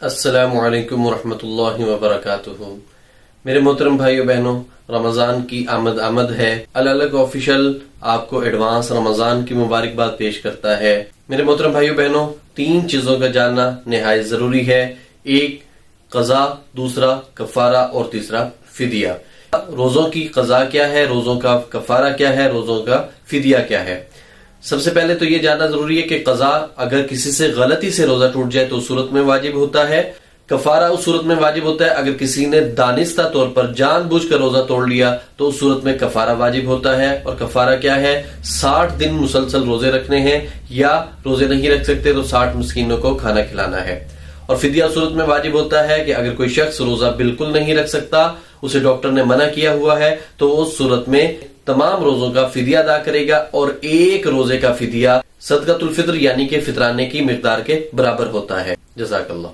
السلام علیکم ورحمۃ اللہ وبرکاتہ۔ میرے محترم بھائیو بہنوں، رمضان کی آمد ہے۔ الگ آفیشل آپ کو ایڈوانس رمضان کی مبارکباد پیش کرتا ہے۔ میرے محترم بھائیو بہنوں، 3 چیزوں کا جاننا نہایت ضروری ہے۔ ایک قضا، دوسرا کفارہ اور تیسرا فدیہ۔ روزوں کی قضا کیا ہے، روزوں کا کفارہ کیا ہے، روزوں کا فدیہ کیا ہے؟ سب سے پہلے تو یہ جاننا ضروری ہے کہ قضا اگر کسی سے غلطی سے روزہ ٹوٹ جائے تو اس صورت میں واجب ہوتا ہے۔ کفارہ اس صورت میں واجب ہوتا ہے اگر کسی نے دانستہ طور پر جان بوجھ کر روزہ توڑ لیا تو اس صورت میں کفارہ واجب ہوتا ہے۔ اور کفارہ کیا ہے؟ 60 دن مسلسل روزے رکھنے ہیں، یا روزے نہیں رکھ سکتے تو 60 مسکینوں کو کھانا کھلانا ہے۔ اور فدیہ صورت میں واجب ہوتا ہے کہ اگر کوئی شخص روزہ بالکل نہیں رکھ سکتا، اسے ڈاکٹر نے منع کیا ہوا ہے، تو اس صورت میں تمام روزوں کا فدیہ ادا کرے گا، اور ایک روزے کا فدیہ صدقۃ الفطر یعنی کہ فطرانے کی مقدار کے برابر ہوتا ہے۔ جزاک اللہ۔